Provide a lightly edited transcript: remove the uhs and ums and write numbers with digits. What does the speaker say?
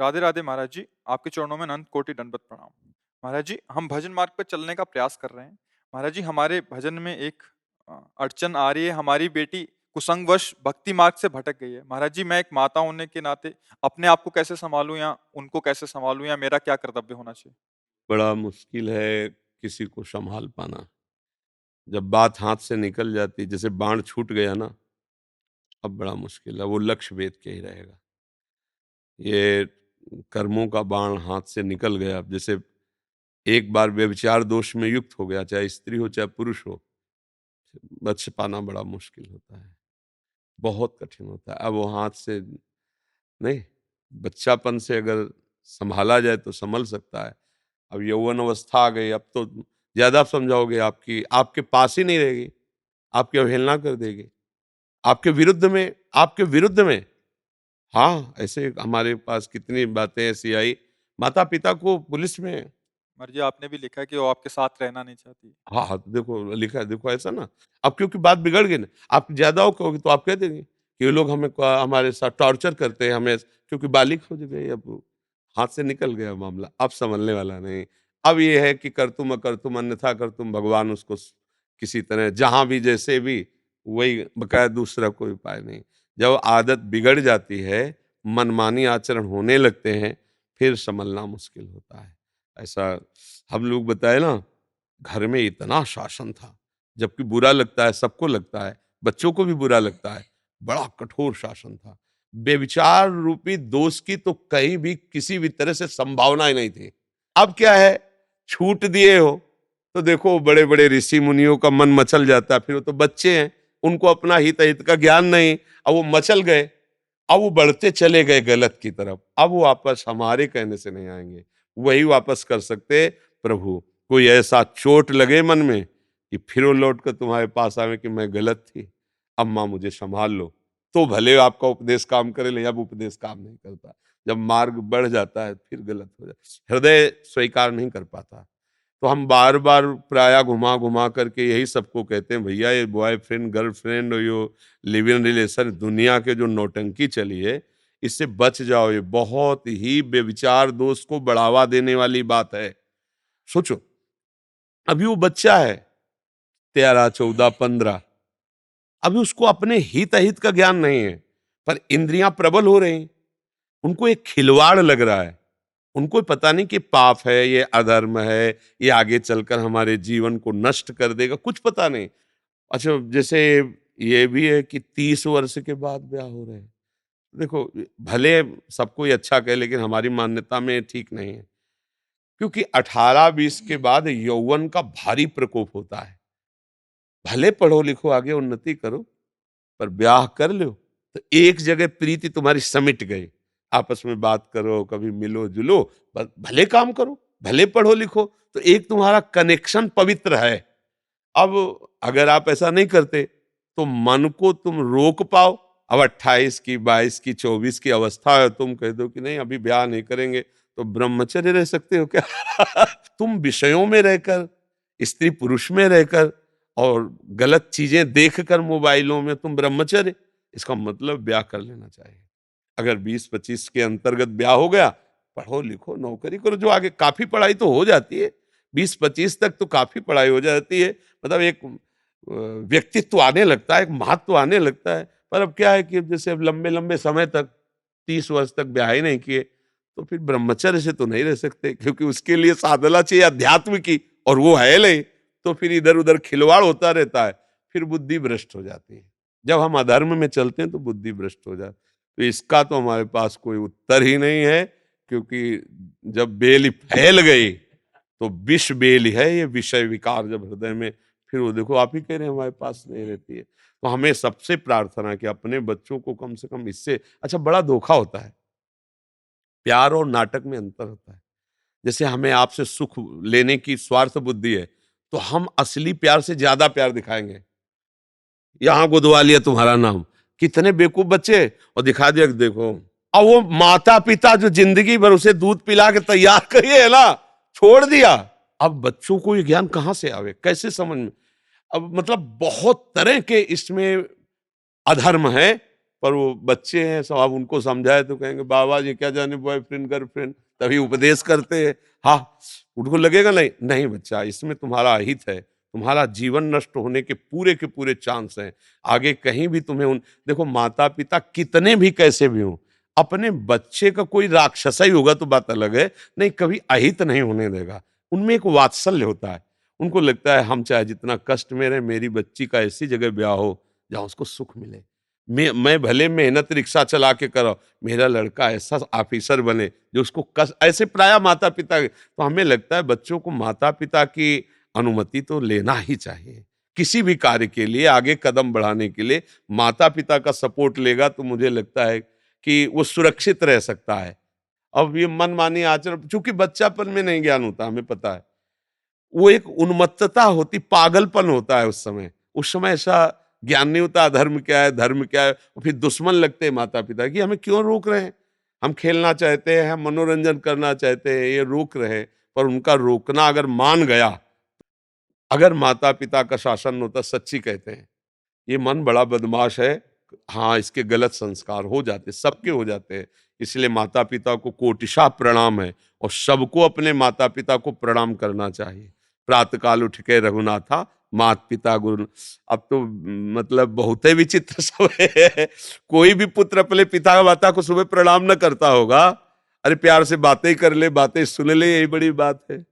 राधे राधे महाराज जी। आपके चरणों में अनंत कोटि दंडवत प्रणाम। महाराज जी, हम भजन मार्ग पर चलने का प्रयास कर रहे हैं। महाराज जी, हमारे भजन में एक अड़चन आ रही है। हमारी बेटी कुसंगवश भक्ति मार्ग से भटक गई है। महाराज जी, मैं एक माता होने के नाते अपने आप को कैसे संभालूं या उनको कैसे संभालूं, या मेरा क्या कर्तव्य होना चाहिए? बड़ा मुश्किल है किसी को संभाल पाना। जब बात हाथ से निकल जाती, जैसे बाण छूट गया ना, अब बड़ा मुश्किल है। वो लक्ष्य भेद के ही रहेगा। ये कर्मों का बाण हाथ से निकल गया। अब जैसे एक बार व्यभिचार दोष में युक्त हो गया, चाहे स्त्री हो चाहे पुरुष हो, बच पाना बड़ा मुश्किल होता है, बहुत कठिन होता है। अब वो हाथ से नहीं, बच्चापन से अगर संभाला जाए तो संभल सकता है। अब यौवन अवस्था आ गई, अब तो ज्यादा आप समझाओगे, आपकी आपके पास ही नहीं रहेगी, आपकी अवहेलना कर देगी, आपके विरुद्ध में, आपके विरुद्ध में। हाँ, ऐसे हमारे पास कितनी बातें ऐसी आई, माता पिता को पुलिस में। महाराज जी, आपने भी लिखा है कि वो आपके साथ रहना नहीं चाहती। हाँ हाँ, देखो लिखा है, देखो ऐसा ना। अब क्योंकि बात बिगड़ गई ना, आप ज्यादा हो कहोगे तो आप कह देंगे कि ये लोग हमें हमारे साथ टॉर्चर करते हैं हमें, क्योंकि बालिग हो गई। अब हाथ से निकल गया मामला, अब संभलने वाला नहीं। अब ये है कि कर तुम अकर तुम अन्यथा कर तुम, भगवान उसको किसी तरह जहां भी जैसे भी, वही बकाया, दूसरा कोई उपाय नहीं। जब आदत बिगड़ जाती है, मनमानी आचरण होने लगते हैं, फिर संभलना मुश्किल होता है। ऐसा हम लोग बताए ना, घर में इतना शासन था, जबकि बुरा लगता है, सबको लगता है, बच्चों को भी बुरा लगता है, बड़ा कठोर शासन था। बेविचार रूपी दोष की तो कहीं भी किसी भी तरह से संभावना ही नहीं थी। अब क्या है, छूट दिए हो तो देखो बड़े बड़े ऋषि मुनियों का मन मचल जाता है, फिर वो तो बच्चे हैं, उनको अपना हित हित का ज्ञान नहीं। अब वो मचल गए, अब वो बढ़ते चले गए गलत की तरफ। अब वो वापस हमारे कहने से नहीं आएंगे, वही वापस कर सकते प्रभु। कोई ऐसा चोट लगे मन में कि फिर वो लौट कर तुम्हारे पास आवे कि मैं गलत थी, अम्मा मुझे संभाल लो, तो भले आपका उपदेश काम करे, लेकिन अब उपदेश काम नहीं करता। जब मार्ग बढ़ जाता है फिर गलत हो जाता है, हृदय स्वीकार नहीं कर पाता। तो हम बार बार प्राय घुमा घुमा करके यही सबको कहते हैं, भैया ये बॉयफ्रेंड गर्लफ्रेंड और यो लिव इन रिलेशन, दुनिया के जो नौटंकी चली है, इससे बच जाओ। ये बहुत ही बेविचार दोष को बढ़ावा देने वाली बात है। सोचो, अभी वो बच्चा है, 13, 14, 15, अभी उसको अपने हित अहित का ज्ञान नहीं है, पर इंद्रियां प्रबल हो रही, उनको एक खिलवाड़ लग रहा है। उनको पता नहीं कि पाप है, ये अधर्म है, ये आगे चलकर हमारे जीवन को नष्ट कर देगा, कुछ पता नहीं। अच्छा, जैसे ये भी है कि 30 वर्ष के बाद ब्याह हो रहे हैं। देखो, भले सबको ये अच्छा कहे, लेकिन हमारी मान्यता में ठीक नहीं है, क्योंकि 18, 20 के बाद यौवन का भारी प्रकोप होता है। भले पढ़ो लिखो आगे उन्नति करो, पर ब्याह कर लो तो एक जगह प्रीति तुम्हारी समिट गई। आपस में बात करो, कभी मिलो जुलो, भले काम करो, भले पढ़ो लिखो, तो एक तुम्हारा कनेक्शन पवित्र है। अब अगर आप ऐसा नहीं करते तो मन को तुम रोक पाओ। अब 28 की, 22 की, 24 की अवस्था है, तुम कह दो कि नहीं अभी ब्याह नहीं करेंगे, तो ब्रह्मचर्य रह सकते हो क्या? तुम विषयों में रहकर, स्त्री पुरुष में रहकर और गलत चीजें देखकर मोबाइलों में तुम ब्रह्मचर्य, इसका मतलब ब्याह कर लेना चाहिए। अगर 20-25 के अंतर्गत ब्याह हो गया, पढ़ो लिखो नौकरी करो, जो आगे काफी पढ़ाई तो हो जाती है। 20-25 तक तो काफी पढ़ाई हो जाती है, मतलब एक व्यक्तित्व आने लगता है, एक महत्व आने लगता है। पर अब क्या है कि जैसे अब लंबे लंबे समय तक, 30 वर्ष तक ब्याह ही नहीं किए, तो फिर ब्रह्मचर्य से तो नहीं रह सकते, क्योंकि उसके लिए साधना चाहिए अध्यात्म की, और वो है नहीं। तो फिर इधर उधर खिलवाड़ होता रहता है, फिर बुद्धि भ्रष्ट हो जाती है। जब हम अधर्म में चलते हैं तो बुद्धि भ्रष्ट हो जाती है। तो इसका तो हमारे पास कोई उत्तर ही नहीं है, क्योंकि जब बेल फैल गई तो विष बेल है ये विषय विकार जब हृदय में, फिर वो देखो आप ही कह रहे हैं हमारे पास नहीं रहती है। तो हमें सबसे प्रार्थना कि अपने बच्चों को कम से कम इससे, अच्छा बड़ा धोखा होता है, प्यार और नाटक में अंतर होता है। जैसे हमें आपसे सुख लेने की स्वार्थ बुद्धि है, तो हम असली प्यार से ज्यादा प्यार दिखाएंगे। यहां गुदवा लिया तुम्हारा नाम, कितने बेवकूफ बच्चे, और दिखा दिया कि देखो। अब वो माता पिता जो जिंदगी भर उसे दूध पिला के तैयार करिए ना, छोड़ दिया। अब बच्चों को ये ज्ञान कहां से आवे, कैसे समझ में? अब मतलब बहुत तरह के इसमें अधर्म है, पर वो बच्चे हैं, सब आप उनको समझाए तो कहेंगे बाबा जी क्या जाने बॉयफ्रेंड गर्लफ्रेंड, तभी उपदेश करते हैं। हाँ, उनको लगेगा नहीं नहीं बच्चा, इसमें तुम्हारा अहित है, तुम्हारा जीवन नष्ट होने के पूरे चांस हैं। आगे कहीं भी तुम्हें उन देखो, माता पिता कितने भी कैसे भी हों, अपने बच्चे का कोई राक्षसा ही होगा तो बात अलग है, नहीं कभी अहित नहीं होने देगा। उनमें एक वात्सल्य होता है, उनको लगता है हम चाहे जितना कष्ट में रहे, मेरी बच्ची का ऐसी जगह ब्याह हो जहां उसको सुख मिले। मैं भले मेहनत रिक्शा चला के करो, मेरा लड़का ऐसा ऑफिसर बने जो उसको कष्ट, ऐसे प्राय माता पिता, तो हमें लगता है बच्चों को माता पिता की अनुमति तो लेना ही चाहिए किसी भी कार्य के लिए, आगे कदम बढ़ाने के लिए। माता पिता का सपोर्ट लेगा तो मुझे लगता है कि वो सुरक्षित रह सकता है। अब ये मनमानी आचरण, चूंकि बच्चापन में नहीं ज्ञान होता, हमें पता है, वो एक उन्मत्तता होती, पागलपन होता है उस समय ऐसा ज्ञान नहीं होता अधर्म क्या है धर्म क्या है, और फिर दुश्मन लगते हैं माता पिता कि हमें क्यों रोक रहे हैं, हम खेलना चाहते हैं, हम मनोरंजन करना चाहते हैं, ये रोक रहे हैं। पर उनका रोकना अगर मान गया, अगर माता पिता का शासन होता, सच्ची कहते हैं ये मन बड़ा बदमाश है, हाँ इसके गलत संस्कार हो जाते, सबके हो जाते हैं। इसलिए माता पिता को कोटिशा प्रणाम है, और सबको अपने माता पिता को प्रणाम करना चाहिए। प्रातःकाल उठ के रघुनाथा, मात पिता गुरु। अब तो मतलब बहुत ही विचित्र सब है, कोई भी पुत्र अपने पिता माता को सुबह प्रणाम न करता होगा। अरे प्यार से बातें कर ले, बातें सुन ले, यही बड़ी बात है।